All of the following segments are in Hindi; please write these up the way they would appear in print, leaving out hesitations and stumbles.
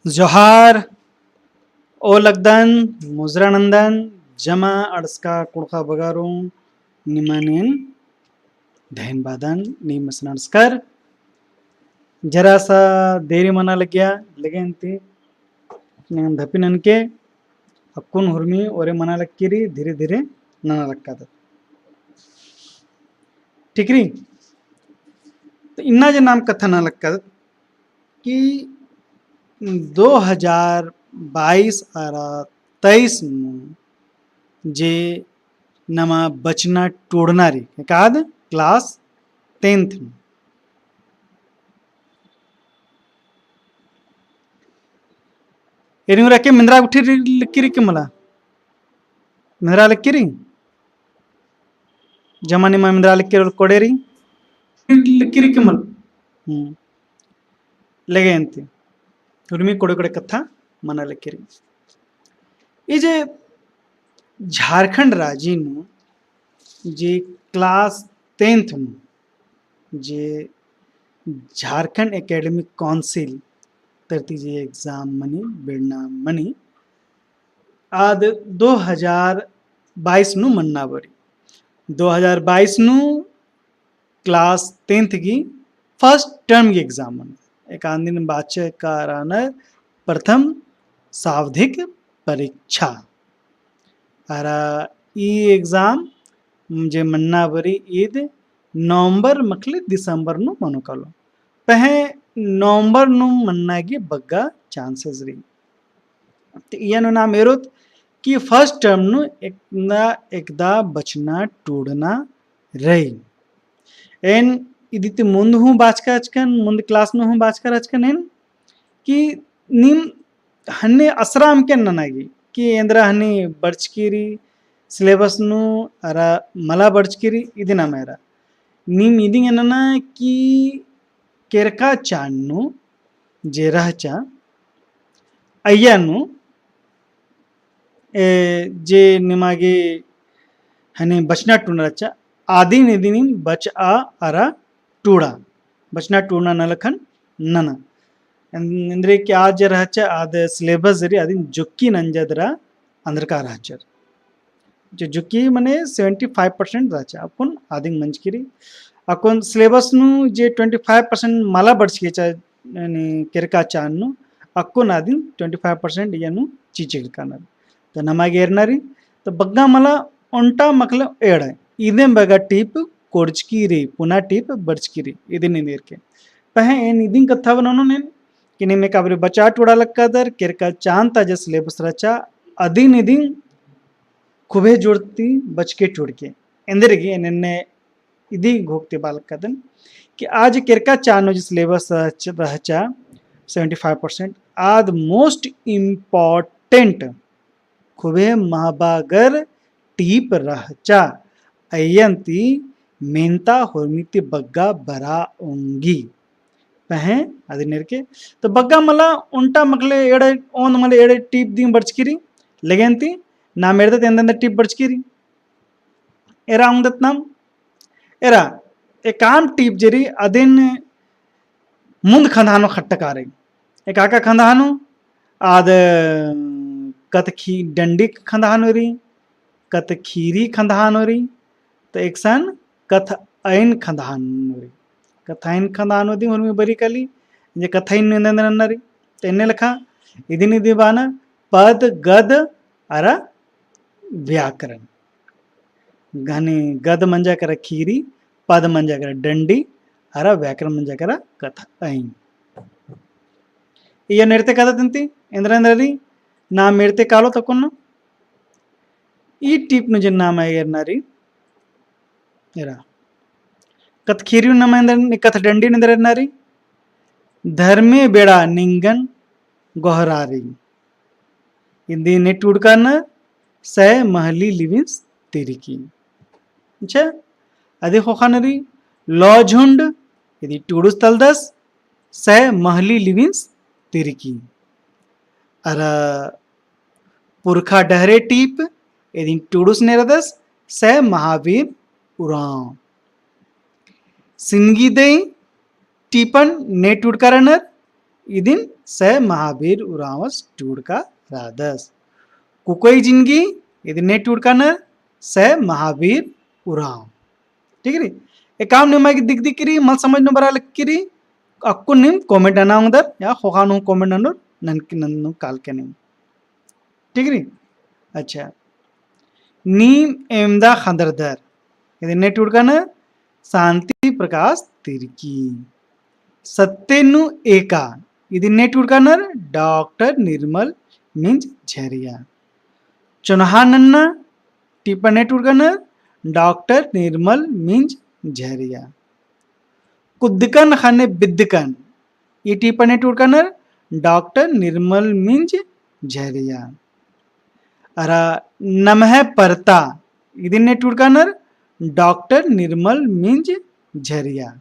जोहार ओ लगदन मुजरानंदन जमा अड़सका कुड़का बगारू निमानेन धैनबादन नीमस नमस्कार जरा सा देरी मना लग गया लेकिन ती धपिनन के अक्कुन हुर्मी ओरे मना लक्कीरी धीरे धीरे नना लक्का ठीक री तो इन्ना जे नाम कथा ना लक्का कि 2022 और 23 में जे नमा बचना टोड़नारी एकाद क्लास 10th में एरिंग रखे मिंद्रा उठी लिखी के मला मिंद्रा लिखी जमाने में मिंद्रा लिखी कोडेरी लिखी के मला लगे अंते उर्मी कोड़े कोड़े कथा मना लिखी ये जे झारखंड राज्य में जे क्लास 10th में जे झारखंड एकेडमिक काउंसिल तरती जे एग्जाम मनी बेड़ना मनी आद 2022 नु मन्ना बरी 2022 नु क्लास 10th की फर्स्ट टर्म की एग्जाम मन एक आंदिन बाचे कारण प्रथम सावधिक परीक्षा अरा ई एग्जाम जे मन्ना बरी ईद नवंबर मखले दिसंबर नु मनुकलो पहे नवंबर नु मन्नागी बग्गा चांसेस री इयन नाम एरोत कि फर्स्ट टर्म नु एकदा बचना टूडना रही एन इदिति मुंद हूँ बाचका अचकन मुंद क्लास नु हूँ बाचका अचकन एन कि निम हन्ने असराम के ननागी कि एंद्रा हन्ने बर्चकीरी सिलेबस नु अरा मला बर्चकीरी इदिना मेरा निम इदिंग एनना कि केरका चान्नु जे रहचा अय्यानु जे निमागे हने बचना टूनरचा आदि निदिनी बच आ अरा टूड़ा बचना टूना नलखन नना ಅಂದ್ರೆ कि आज रहचा आद सिलेबस जरी आदिन जुक्की नंजदरा अंदरका रहचर जो जुक्की मने 75% रहचा अपन आदिन मंजकिरी अकोन सिलेबस नु जे 25% मला बर्चकेचा यानी केरका चान्नु अक्कोन आदिन 25% यानु चीचिल कानर तो नमागे एरनारी तो बग्गा मला उंटा मकल एड़ इदे बगा टीप कोर्चकीरी पुना टीप बर्चकीरी इदिन इंदेरके पहे एन इदिन कथा बननो नेन किने में काबरे बचा टोड़ा लक्कादर केरका चांता जे सिलेबस रचा अदिन इदिन खुबे जोड़ती बचके टोड़के इंदेरगे एनने इदी घोकते बालकदन कि आज केरका चानो जो सिलेबस रहचा 75% आद मोस्ट इम्पॉर्टेंट खुबे महाबागर टीप रहचा अयंती मेंता होमिति बग्गा बरा ओंगी पहे अदिनेर के तो बग्गा मला उंटा मकले एड़े ओन मले एड़े टीप दी बर्चकिरी लेगेंती ना मेरदे तेंदे टीप बर्चकिरी एरा उंदत नाम एरा एकाम टीप जरी अदिन मुंद खंधानो खट्टकारे एक आका खंधानो आद कतखी डंडी खंधानोरी कत खीरी खंधानोरी तो एक सन कथ ऐन खंधानोरी कथाइन खंधानो दी उर्मी बरी कली जे कथाइन निंदनरी तो इन्ने लखा इदिन इदि बाना पद गद अरा व्याकरण घने गद मंजा कर खीरी पद मंजा कर डंडी अरा व्याकरण मंजा कर कथा ऐन ये नेरते कथा तंती इंद्रेंद्ररी ना मेरते कालो तकुन्न ई टीप नु जे नाम एरनारी एरा कथ खीरी नमेंद्र कथ डंडी निंद्रनारी धर्मे बेड़ा निंगन गोहरारी इंदी ने टूडकान सह महली लिविंस तिरिकी अच्छा अदे खोखानरी लॉ झुंड यदि टूडुस तलदस सह महली लिविंस तिरिकी अरा पुरखा डहरे टीप यदि टूडुस नेरदस सह महावीर उराम सिंगीदई टीपन ने टूडकारनर इदिन से महावीर उरावस टूडका रादस कुकोई जिंदगी इदिन ने टूडकारनर से महावीर उराव ठीक है एक काम निमा की दिख दिख रही मल समझ नो बरा लिख रही अक्को निम कमेंट आना उधर या होखानु कमेंट आनो ननकी नन्नु काल के निम ठीक है अच्छा नीम एमदा खंदरदर इदिन ने टूडकारनर शांति प्रकाश तिरकी सत्यनु एका इदिन टूडकारनर डॉक्टर निर्मल मिंज झरिया चुनहानन्ना टिप्पणी टूडकारनर डॉक्टर निर्मल मिंज झरिया कुद्दकन खाने बिद्दकन ई टिप्पणी टूडकारनर डॉक्टर निर्मल मिंज झरिया अरा नमः परता इदिन टूडकारनर डॉक्टर निर्मल मिंज झरिया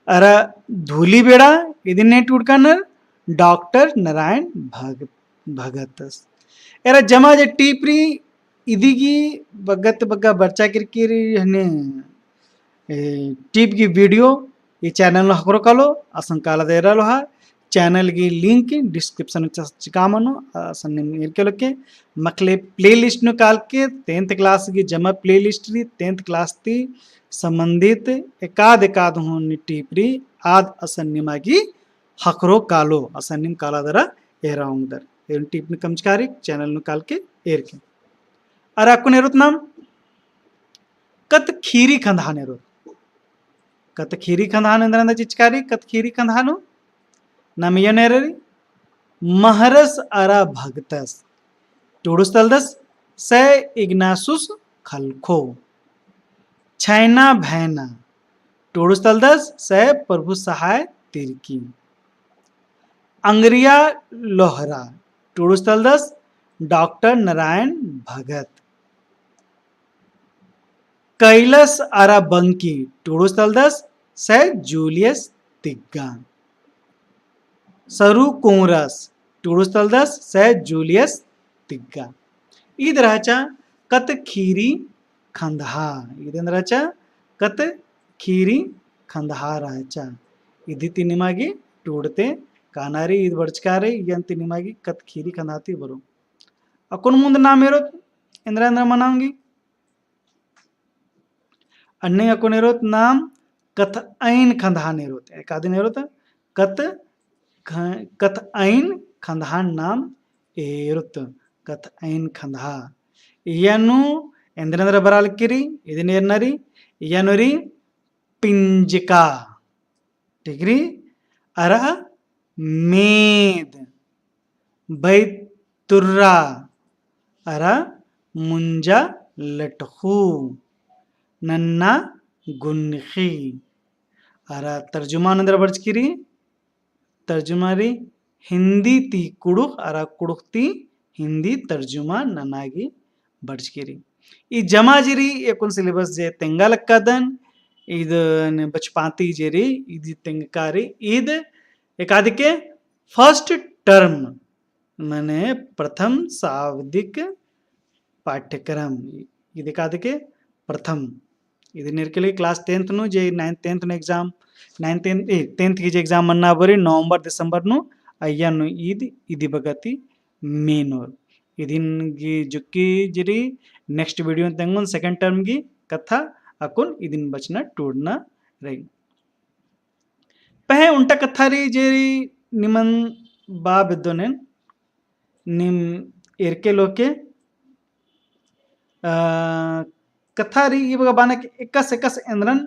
अरा धूली बेड़ा इदिन टूडकारनर डॉक्टर नारायण भगतस एरा जमा जे टीपरी इदिगी बगत बग्गा बच्चा किरकिरी हने टीप की वीडियो ये चैनल हकरो कालो असं काला दे रहा लोहा चैनल की लिंक डिस्क्रिप्शन चिकामनो असन्न इरके मकले प्लेलिस्ट नु काल के 10th क्लास की जमा प्लेलिस्ट री 10th क्लास ती संबंधित एकाद होन टीपरी आद असन्निमा की हकरो कालो असन्निम काला दरा एराउंदर एन टीप नु कमचकारी चैनल नु काल के एर के अरे आपको नेरुत नाम कत खीरी खंधा नेरुत कत खीरी खंधान अंदर चिचकारी कत खीरी खंधानो नमिया नेररी महरस अरा भगतस टूडुस्तलदस से इग्नासुस खलखो छैना भैना टूडुस्तलदस से प्रभु सहाय तिरकी अंग्रिया लोहरा टूडुस्तलदस डॉक्टर नारायण भगत कैलस अरा बंकी टूडुस्तलदस से जूलियस तिग्गा सरू कोंरस टूडुस्तलदस से जूलियस तिग्गा इदराचा कत खीरी खंधा इदराचा कत खीरी खंधा राचा इदी तिनिमागी टूडते कानारी इद बड़चकारे यन तिनिमागी कत खीरी खंधाती बरो अकुन मुंद नाम एरोत इंद्रेंद्र मनाऊंगी अन्य अकुन एरोत नाम कथ ऐन खंधा नेरोत एकादिन एरोत कथ ऐन खंधान नाम एरुत कथ ऐन खंधा इयनु इंद्रेंद्र बराल किरी इदिन एर्नरी इयनुरी पिंजिका टिगरी अरा मेद बैतुर्रा अरा मुंजा लटखू नन्ना गुन्खी अरा तर्जुमान अंदर बर्च किरी तर्जुमारी हिंदी ती कुड़ुख अरा कुड़ुखती हिंदी तर्जुमा ननागी बर्च किरी ई जमा जिरी एकुन सिलेबस जे तेंगा लक्कादन ईद बचपाती जेरी ईद तेंगकारी ईद एकादिके फर्स्ट टर्म माने प्रथम शाब्दिक पाठ्यक्रम ईद एकादिके प्रथम इध निर्कली क्लास 10th नु जे 9th 10th नु एग्जाम 9th 10th की जे एग्जाम मन्ना बरी नवंबर दिसंबर नु अय्यनु ईद इदी बगती मेनोर इदिन गी जुक्की जिरी नेक्स्ट वीडियो तेंगुन सेकंड टर्म की कथा अकुन इदिन बचना टूडना रही पहे उल्टा कथा री जेरी निमन बा बिद्दोने निम एरके लोके कथा री ये बगा बाना के एकस एंद्रन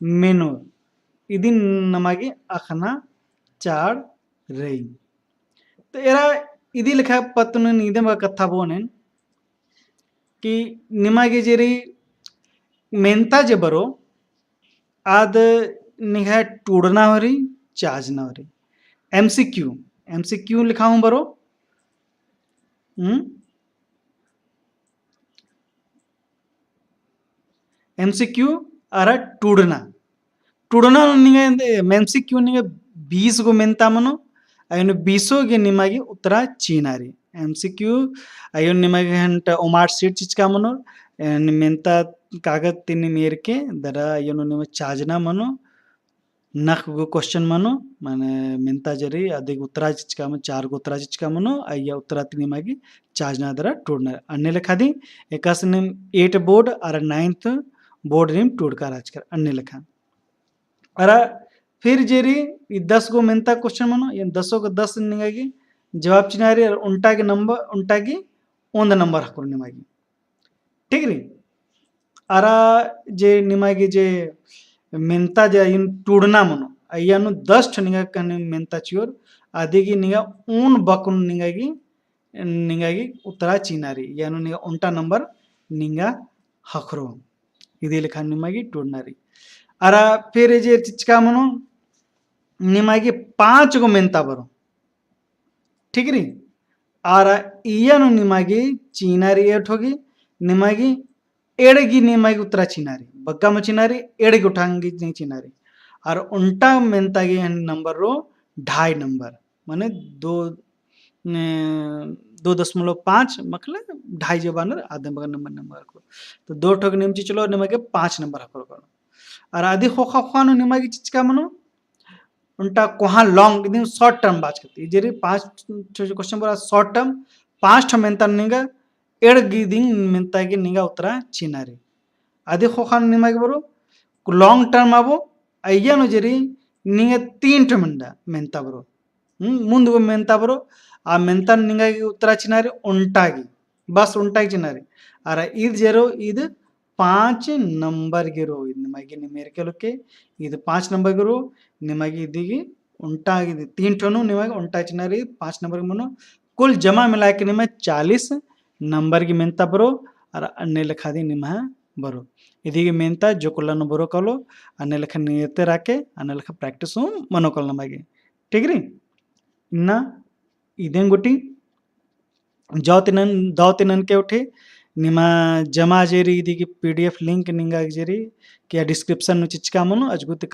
मेनो इदिन नमागी अखना चार रही तो एरा इदी लिखा पत्तन नीदे बगा कथा बोने कि निमागी जेरी मेंता जे बरो आद निहा टूडना हो रही चार्जना हो रही एमसीक्यू लिखा हूं बरो एमसीक्यू अरा टूडना निगे एमसीक्यू निगे 20 गो मेंता मनो अयन 20 गे निमागी उत्तरा चीनारी एमसीक्यू अयन निमागी हंट ओमार सीट चिचका मनो मेंता कागज तिनी मेर के दरा यनो निम चाजना मनो नख गो क्वेश्चन मनो माने मेंता जरी अधिक उत्तरा चिचकाम 4 गो उत्तरा चिचकामनो अಯ್ಯ उत्तरा तिनी मागी चाजना दरा टूडना अन्ने लेखा दी एकास निम 8 बोर्ड और 9th बोर्ड निम टूड का राजकर अन्ने लेखा अरा फिर जेरी ई 10 गो मेंता क्वेश्चन मनो ये 10 को 10 निगागी जवाब चिनारी और उंटागी नंबर उंटागी ಒಂದ ನಂಬರ್ ಹಾಕೋರು ನಿಮಗೆ ठीक री अरा जे निमागी जे मेंता जे इन टूडना मनो अय्यानु 10 निगा कने मेंता चियोर आदिगी निगा ऊन बकुन निगागी निगागी उत्तरा चीनारी यानु निगा उंटा नंबर निगा हखरो इदे लेखा निमागी टूडनारी अरा फिर जे चिचका मनो निमागी 5 गो मेंता बरो ठीक री आर इयनु निमागी चीनारी एट होगी निमागी एड़गी निमागी उत्तरा चिनारी बग्गा में चिनारी एड़गी उठांगी नहीं चिनारी और उल्टा मेंतागी नंबर रो 2.5 नंबर माने 2.5 मतलब 2.5 जबान आधे बगल नंबर नंबर को तो 2 ठोक निमची चलो निमागे 5 नंबर हकरो करो और आदि खोखा खानो निमागी चिचका मनो उल्टा कोहा लॉन्ग दिन शॉर्ट टर्म बात करती जेरी 5 क्वेश्चन बोला शॉर्ट टर्म 5 मेंता निगा एड़गी दिन मेंता की निगा उत्तरा चिनारी अदे खोखान निमागे बरो लॉन्ग टर्म आबो अय्यानु जेरी निगा 3 मंडा मेंता बरो ಮುಂದು ಮೆಂತಾ ಬರೋ ಆ ಮೆಂತಾ ನಿಂಗಾಗಿ ಉತ್ತರ ಚಿನಾರಿ ಉಂಟಾಗಿ ಬಸ್ ಉಂಟಾಗಿ ಚಿನಾರಿ ಅರ ಇದು ಜero ಇದು 5 नंबर ಗಿರೋ ಇದು ನಿಮಗೆ ನಿಮೇರಿಕಲಕ್ಕೆ ಇದು 5 नंबर ಗಿರೋ ನಿಮಗೆ ಇದೀಗಿ ಉಂಟಾಗಿದೆ 3 ठोनु ನಿಮಗೆ ಉಂಟಾ ಚಿನಾರಿ 5 नंबर ಮनो कुल जमा मिला के निमे 40 नंबर की मेंता बरो और अन्य लेखा दी निमा बरो ಇದೀಗ ಮೆಂತಾ ಜೋಕುಲ್ಲನ್ನು ಬರೋ ಕलो अन्य लेखा नियते राके अन्य लेखा प्रैक्टिस मनो कल नಮಗೆ ठीक री इन्ना इदें गुटी जावतिनन के उठे निमा जमा जेरी इदिगी पीडीएफ लिंक निंगा जेरी क्या डिस्क्रिप्शन नु चिचका मनो अजगुति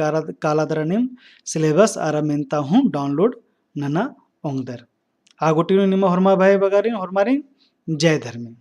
कालादर निम सिलेबस आरा मेंता हूँ डाउनलोड नना ओंगदर आ गुटी निमा हरमा भाई बगारी हरमारी जय धर्मी।